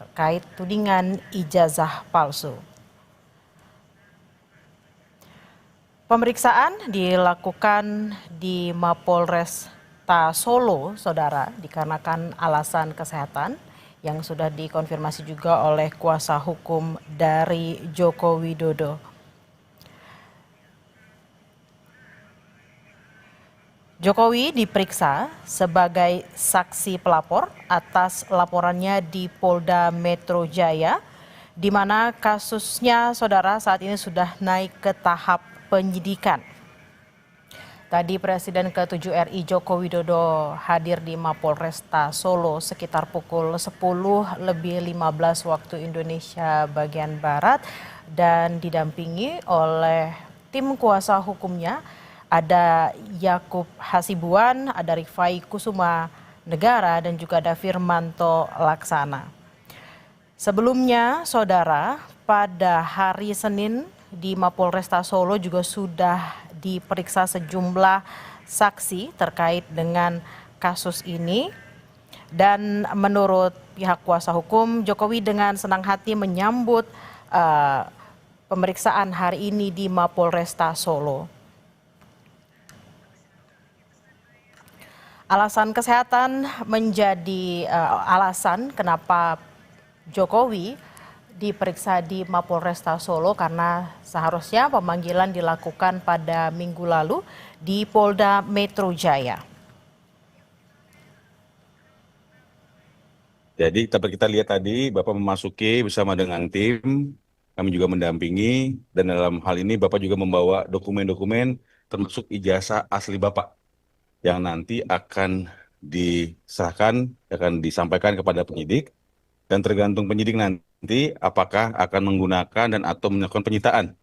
terkait tudingan ijazah palsu. Pemeriksaan dilakukan di Mapolresta Solo, Saudara, dikarenakan alasan kesehatan yang sudah dikonfirmasi juga oleh kuasa hukum dari Joko Widodo. Jokowi diperiksa sebagai saksi pelapor atas laporannya di Polda Metro Jaya, di mana kasusnya, Saudara, saat ini sudah naik ke tahap penyidikan. Tadi Presiden ke-7 RI Joko Widodo hadir di Mapolresta Solo sekitar pukul 10:15 waktu Indonesia bagian Barat dan didampingi oleh tim kuasa hukumnya. Ada Yakub Hasibuan, ada Rifai Kusuma Negara, dan juga ada Firmanto Laksana. Sebelumnya, Saudara, pada hari Senin di Mapolresta Solo juga sudah diperiksa sejumlah saksi terkait dengan kasus ini. Dan menurut pihak kuasa hukum, Jokowi dengan senang hati menyambut pemeriksaan hari ini di Mapolresta Solo. Alasan kesehatan menjadi alasan kenapa Jokowi diperiksa di Mapolresta Solo, karena seharusnya pemanggilan dilakukan pada minggu lalu di Polda Metro Jaya. Jadi kita lihat tadi Bapak memasuki bersama dengan tim, kami juga mendampingi, dan dalam hal ini Bapak juga membawa dokumen-dokumen termasuk ijazah asli Bapak yang nanti akan diserahkan, akan disampaikan kepada penyidik, dan tergantung penyidik nanti apakah akan menggunakan dan atau melakukan penyitaan.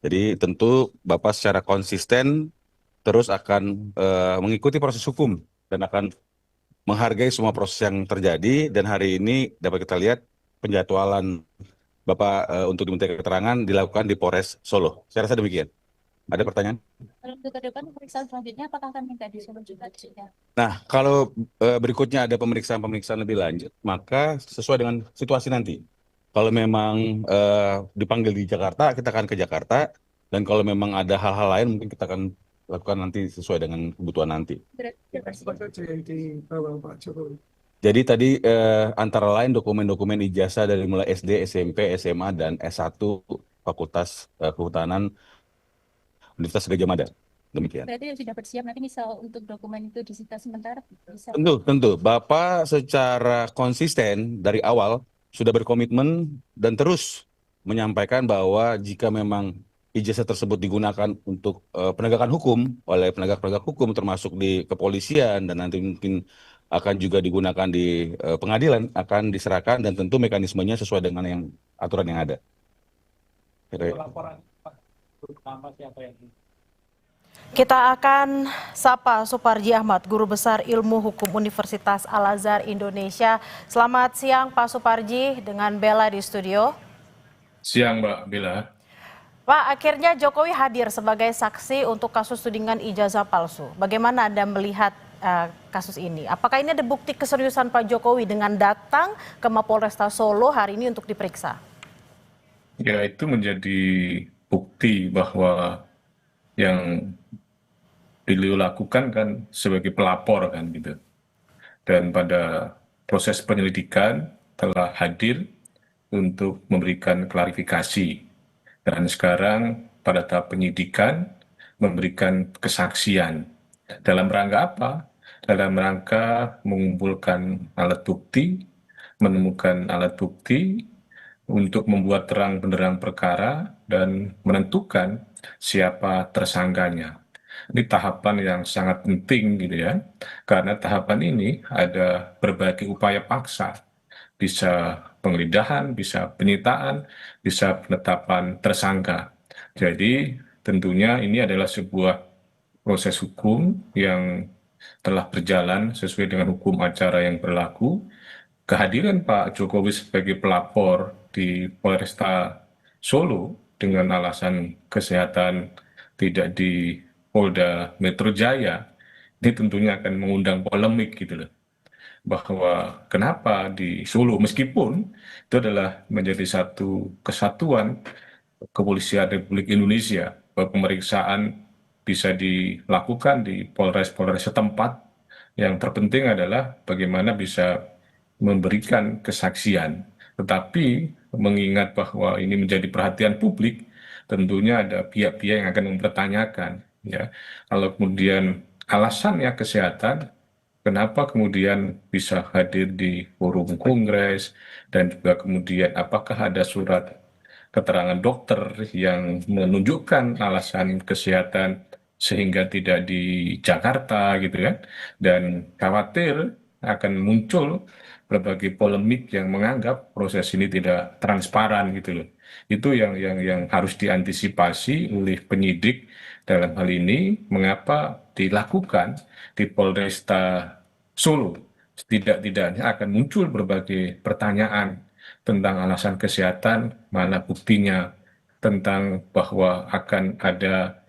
Jadi tentu Bapak secara konsisten terus akan mengikuti proses hukum dan akan menghargai semua proses yang terjadi. Dan hari ini dapat kita lihat penjadwalan Bapak untuk diminta keterangan dilakukan di Polres Solo. Saya rasa demikian. Ada pertanyaan? Kalau untuk ke depan pemeriksaan selanjutnya apakah akan minta di Solo juga? Nah, kalau berikutnya ada pemeriksaan lebih lanjut, maka sesuai dengan situasi nanti. Kalau memang dipanggil di Jakarta, kita akan ke Jakarta. Dan kalau memang ada hal-hal lain, mungkin kita akan lakukan nanti sesuai dengan kebutuhan nanti. Jadi tadi antara lain dokumen-dokumen ijazah dari mulai SD, SMP, SMA, dan S1 Fakultas Kehutanan Universitas Gadjah Mada. Demikian. Berarti sudah bersiap nanti misal untuk dokumen itu disita sementara? Bisa. Tentu. Bapak secara konsisten dari awal sudah berkomitmen dan terus menyampaikan bahwa jika memang ijazah tersebut digunakan untuk penegakan hukum oleh penegak-penegak hukum termasuk di kepolisian dan nanti mungkin akan juga digunakan di pengadilan, akan diserahkan dan tentu mekanismenya sesuai dengan yang aturan yang ada. Laporan Pak, nama siapa yang Kita akan sapa Suparji Ahmad, Guru Besar Ilmu Hukum Universitas Al-Azhar Indonesia. Selamat siang Pak Suparji, dengan Bella di studio. Siang Mbak Bella. Pak, akhirnya Jokowi hadir sebagai saksi untuk kasus tudingan ijazah palsu. Bagaimana Anda melihat kasus ini? Apakah ini ada bukti keseriusan Pak Jokowi dengan datang ke Mapolresta Solo hari ini untuk diperiksa? Ya, itu menjadi bukti bahwa yang beliau lakukan kan sebagai pelapor kan gitu. Dan pada proses penyelidikan telah hadir untuk memberikan klarifikasi. Dan sekarang pada tahap penyidikan memberikan kesaksian. Dalam rangka apa? Dalam rangka mengumpulkan alat bukti, menemukan alat bukti untuk membuat terang benderang perkara dan menentukan siapa tersangkanya. Ini tahapan yang sangat penting gitu ya, karena tahapan ini ada berbagai upaya paksa, bisa penggeledahan, bisa penyitaan, bisa penetapan tersangka. Jadi tentunya ini adalah sebuah proses hukum yang telah berjalan sesuai dengan hukum acara yang berlaku. Kehadiran Pak Jokowi sebagai pelapor di Polresta Solo dengan alasan kesehatan tidak di Polda Metro Jaya, ini tentunya akan mengundang polemik gitu loh. bahwa kenapa di Solo, meskipun itu adalah menjadi satu kesatuan Kepolisian Republik Indonesia, bahwa pemeriksaan bisa dilakukan di Polres-Polres setempat. Yang terpenting adalah bagaimana bisa memberikan kesaksian. Tetapi mengingat bahwa ini menjadi perhatian publik, tentunya ada pihak-pihak yang akan mempertanyakan, ya, kalau kemudian alasannya kesehatan, kenapa kemudian bisa hadir di forum kongres, dan juga kemudian apakah ada surat keterangan dokter yang menunjukkan alasan kesehatan sehingga tidak di Jakarta gitu kan, dan khawatir akan muncul berbagai polemik yang menganggap proses ini tidak transparan gitu loh. Itu yang harus diantisipasi oleh penyidik dalam hal ini, mengapa dilakukan di Polresta Solo. Setidak-tidaknya akan muncul berbagai pertanyaan tentang alasan kesehatan, mana buktinya, tentang bahwa akan ada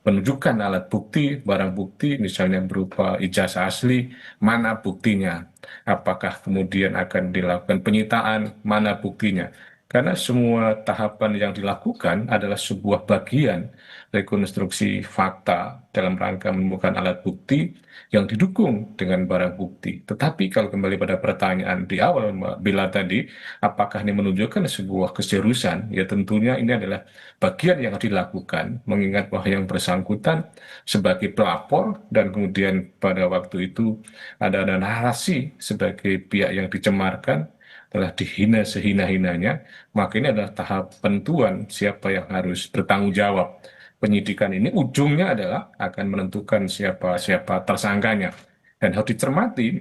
penunjukan alat bukti, barang bukti, misalnya berupa ijazah asli, mana buktinya? Apakah kemudian akan dilakukan penyitaan, mana buktinya? Karena semua tahapan yang dilakukan adalah sebuah bagian rekonstruksi fakta dalam rangka menemukan alat bukti yang didukung dengan barang bukti. Tetapi kalau kembali pada pertanyaan di awal, Mbak Bila tadi, apakah ini menunjukkan sebuah keseriusan? Ya tentunya ini adalah bagian yang dilakukan, mengingat bahwa yang bersangkutan sebagai pelapor dan kemudian pada waktu itu ada narasi sebagai pihak yang dicemarkan telah dihina sehina-hinanya, maka ini adalah tahap penentuan siapa yang harus bertanggung jawab. Penyidikan ini ujungnya adalah akan menentukan siapa tersangkanya, dan harus dicermati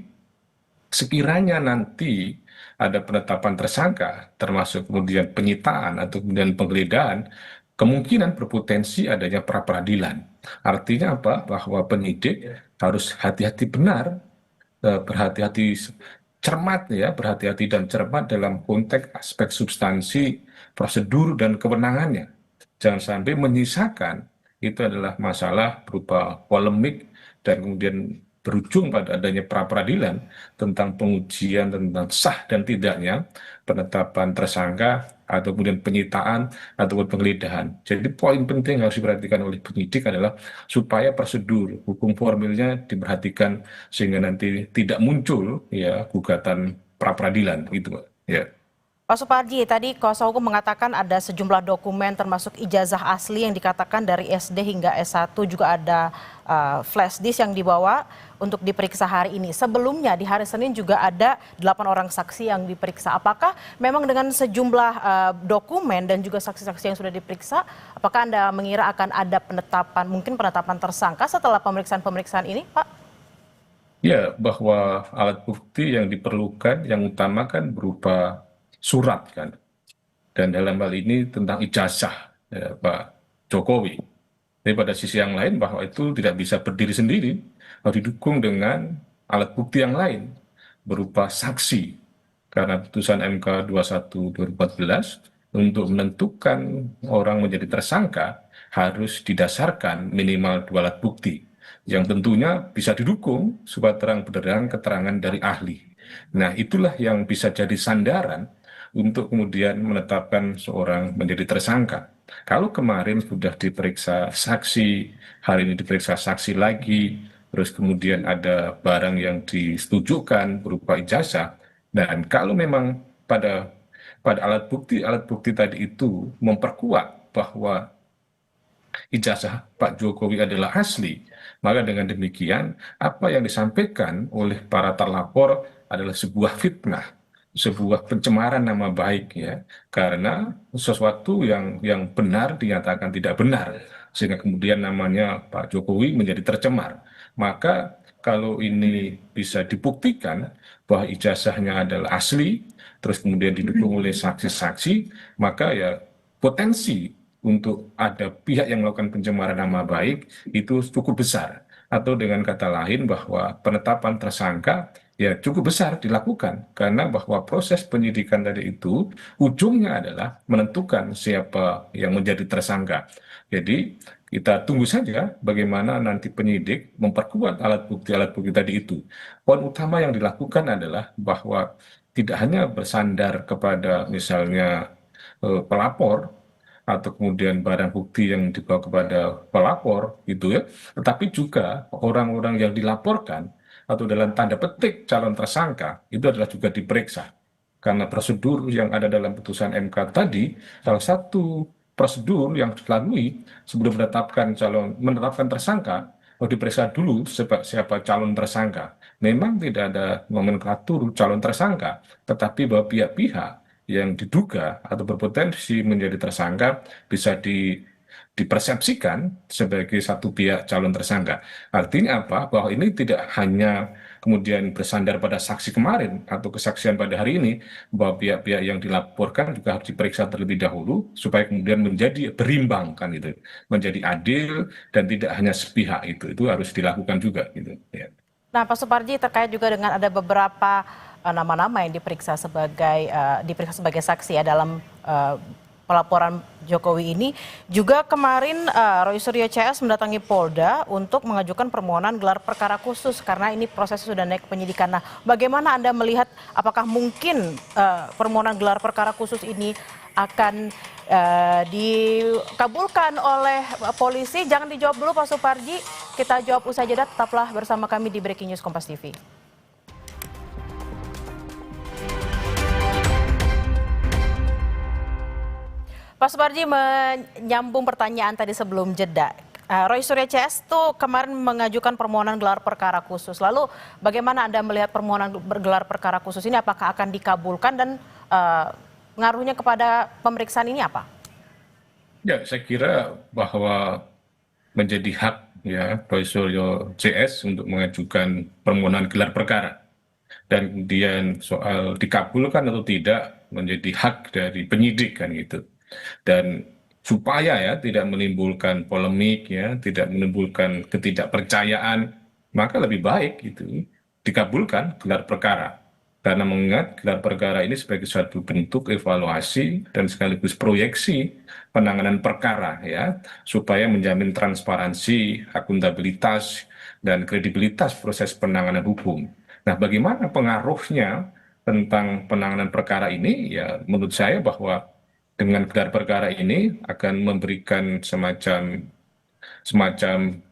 sekiranya nanti ada penetapan tersangka, termasuk kemudian penyitaan atau kemudian penggeledahan, kemungkinan berpotensi adanya pra peradilan. Artinya apa? Bahwa penyidik harus hati-hati benar, berhati-hati cermat ya, berhati-hati dan cermat dalam konteks aspek substansi, prosedur dan kewenangannya. Jangan sampai menyisakan itu adalah masalah berupa polemik dan kemudian berujung pada adanya pra peradilan tentang pengujian tentang sah dan tidaknya penetapan tersangka atau kemudian penyitaan ataupun penggeledahan. Jadi poin penting yang harus diperhatikan oleh penyidik adalah supaya prosedur hukum formilnya diperhatikan sehingga nanti tidak muncul ya gugatan pra peradilan gitu, Pak. Ya. Pak Suparji, tadi kuasa hukum mengatakan ada sejumlah dokumen termasuk ijazah asli yang dikatakan dari SD hingga S1, juga ada flash disk yang dibawa untuk diperiksa hari ini. Sebelumnya di hari Senin juga ada 8 orang saksi yang diperiksa. Apakah memang dengan sejumlah dokumen dan juga saksi-saksi yang sudah diperiksa, apakah Anda mengira akan ada penetapan tersangka setelah pemeriksaan-pemeriksaan ini, Pak? Ya, bahwa alat bukti yang diperlukan yang utama kan berupa surat kan. Dan dalam hal ini tentang ijazah ya, Pak Jokowi. Tapi pada sisi yang lain bahwa itu tidak bisa berdiri sendiri, harus didukung dengan alat bukti yang lain berupa saksi. Karena putusan MK 21/2014 untuk menentukan orang menjadi tersangka harus didasarkan minimal 2 alat bukti yang tentunya bisa didukung supaya terang benderang keterangan dari ahli. Nah, itulah yang bisa jadi sandaran untuk kemudian menetapkan seorang menjadi tersangka. Kalau kemarin sudah diperiksa saksi, hari ini diperiksa saksi lagi, terus kemudian ada barang yang disetujukan berupa ijazah, dan kalau memang pada alat bukti tadi itu memperkuat bahwa ijazah Pak Jokowi adalah asli, maka dengan demikian apa yang disampaikan oleh para terlapor adalah sebuah fitnah, sebuah pencemaran nama baik ya, karena sesuatu yang benar dinyatakan tidak benar sehingga kemudian namanya Pak Jokowi menjadi tercemar. Maka kalau ini bisa dibuktikan bahwa ijazahnya adalah asli, terus kemudian didukung oleh saksi-saksi, maka ya potensi untuk ada pihak yang melakukan pencemaran nama baik itu cukup besar. Atau dengan kata lain bahwa penetapan tersangka ya cukup besar dilakukan, karena bahwa proses penyidikan tadi itu ujungnya adalah menentukan siapa yang menjadi tersangka. Jadi kita tunggu saja bagaimana nanti penyidik memperkuat alat bukti tadi itu. Poin utama yang dilakukan adalah bahwa tidak hanya bersandar kepada misalnya pelapor atau kemudian barang bukti yang dibawa kepada pelapor gitu ya, tetapi juga orang-orang yang dilaporkan atau dalam tanda petik calon tersangka itu adalah juga diperiksa. Karena prosedur yang ada dalam putusan MK tadi, salah satu prosedur yang dilalui sebelum menetapkan tersangka, diperiksa dulu siapa calon tersangka. Memang tidak ada nomenklatur calon tersangka, tetapi bahwa pihak-pihak yang diduga atau berpotensi menjadi tersangka bisa dipersepsikan sebagai satu pihak calon tersangka. Artinya apa? Bahwa ini tidak hanya kemudian bersandar pada saksi kemarin atau kesaksian pada hari ini, bahwa pihak-pihak yang dilaporkan juga harus diperiksa terlebih dahulu supaya kemudian menjadi berimbang kan gitu, menjadi adil dan tidak hanya sepihak itu harus dilakukan juga gitu ya. Nah, Pak Suparji, terkait juga dengan ada beberapa nama-nama yang diperiksa sebagai saksi ya dalam pelaporan Jokowi ini. Juga kemarin Roy Suryo CS mendatangi Polda untuk mengajukan permohonan gelar perkara khusus karena ini prosesnya sudah naik ke penyidikan. Nah, bagaimana Anda melihat apakah mungkin permohonan gelar perkara khusus ini akan dikabulkan oleh polisi? Jangan dijawab dulu Pak Suparji, kita jawab usai jeda. Tetaplah bersama kami di Breaking News Kompas TV. Pak Suparji, menyambung pertanyaan tadi sebelum jeda. Roy Suryo CS tuh kemarin mengajukan permohonan gelar perkara khusus. Lalu bagaimana Anda melihat permohonan bergelar perkara khusus ini? Apakah akan dikabulkan dan pengaruhnya kepada pemeriksaan ini apa? Ya, saya kira bahwa menjadi hak ya Roy Suryo CS untuk mengajukan permohonan gelar perkara. Dan kemudian soal dikabulkan atau tidak menjadi hak dari penyidik kan gitu. Dan supaya ya tidak menimbulkan polemik ya, tidak menimbulkan ketidakpercayaan, maka lebih baik gitu dikabulkan gelar perkara. Karena mengingat gelar perkara ini sebagai suatu bentuk evaluasi dan sekaligus proyeksi penanganan perkara ya, supaya menjamin transparansi, akuntabilitas, dan kredibilitas proses penanganan hukum. Nah, bagaimana pengaruhnya tentang penanganan perkara ini? Ya, menurut saya bahwa dengan gelar perkara ini akan memberikan semacam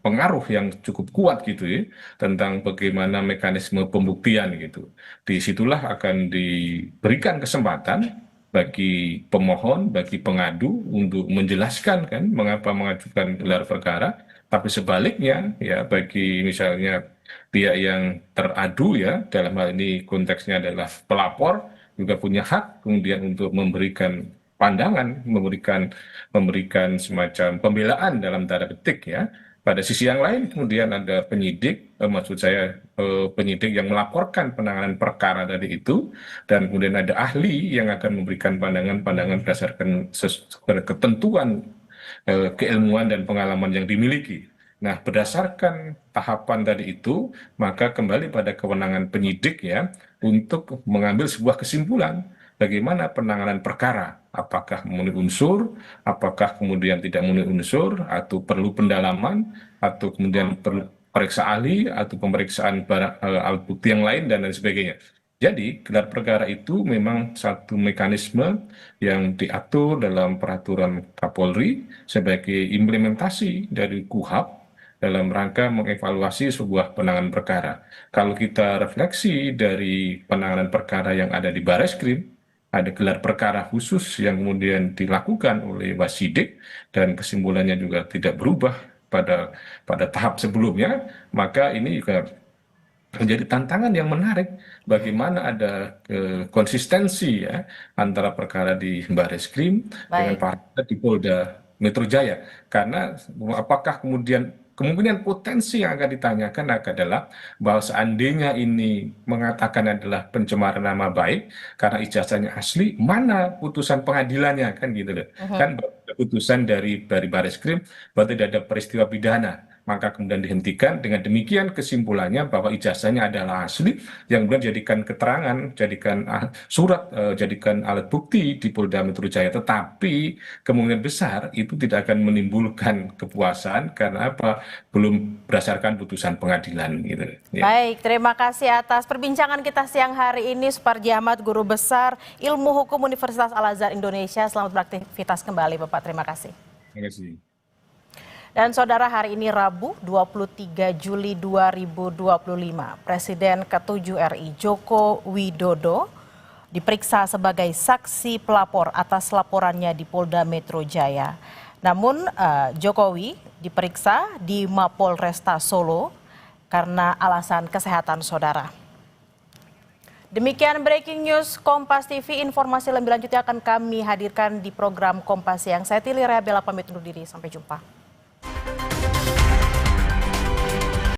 pengaruh yang cukup kuat gitu ya tentang bagaimana mekanisme pembuktian gitu. Disitulah akan diberikan kesempatan bagi pemohon, bagi pengadu untuk menjelaskan kan mengapa mengajukan gelar perkara, tapi sebaliknya ya bagi misalnya pihak yang teradu ya dalam hal ini konteksnya adalah pelapor juga punya hak kemudian untuk memberikan pandangan, memberikan semacam pembelaan dalam tanda petik ya. Pada sisi yang lain kemudian ada penyidik, maksud saya penyidik yang melaporkan penanganan perkara tadi itu, dan kemudian ada ahli yang akan memberikan pandangan-pandangan berdasarkan ketentuan keilmuan dan pengalaman yang dimiliki. Nah, berdasarkan tahapan tadi itu, maka kembali pada kewenangan penyidik ya untuk mengambil sebuah kesimpulan bagaimana penanganan perkara. Apakah memenuhi unsur, apakah kemudian tidak memenuhi unsur, atau perlu pendalaman, atau kemudian perlu periksa ahli, atau pemeriksaan alat bukti yang lain, dan lain sebagainya. Jadi, gelar perkara itu memang satu mekanisme yang diatur dalam peraturan Kapolri sebagai implementasi dari KUHP dalam rangka mengevaluasi sebuah penanganan perkara. Kalau kita refleksi dari penanganan perkara yang ada di Bareskrim, ada gelar perkara khusus yang kemudian dilakukan oleh Wasidik dan kesimpulannya juga tidak berubah pada tahap sebelumnya, maka ini juga menjadi tantangan yang menarik bagaimana ada konsistensi ya antara perkara di Bareskrim dengan perkara di Polda Metro Jaya. Karena apakah kemudian kemungkinan potensi yang akan ditanyakan adalah bahwa seandainya ini mengatakan adalah pencemaran nama baik karena ijazahnya asli, mana putusan pengadilannya kan gitu loh. Kan putusan dari Bareskrim bahwa tidak ada peristiwa pidana. maka kemudian dihentikan. Dengan demikian kesimpulannya bahwa ijazahnya adalah asli, yang kemudian jadikan keterangan, jadikan surat, jadikan alat bukti di Polda Metro Jaya. Tetapi kemungkinan besar itu tidak akan menimbulkan kepuasan karena apa? Belum berdasarkan putusan pengadilan gitu. Ya. Baik, terima kasih atas perbincangan kita siang hari ini, Suparji Ahmad, Guru Besar Ilmu Hukum Universitas Al-Azhar Indonesia. Selamat beraktivitas kembali, Bapak. Terima kasih. Terima kasih. Dan saudara, hari ini Rabu 23 Juli 2025, Presiden ke-7 RI Joko Widodo diperiksa sebagai saksi pelapor atas laporannya di Polda Metro Jaya. Namun Jokowi diperiksa di Mapolresta Solo karena alasan kesehatan saudara. Demikian breaking news Kompas TV. Informasi lebih lanjutnya akan kami hadirkan di program Kompas Siang. Saya Tili Rea Bella pamit undur diri. Sampai jumpa.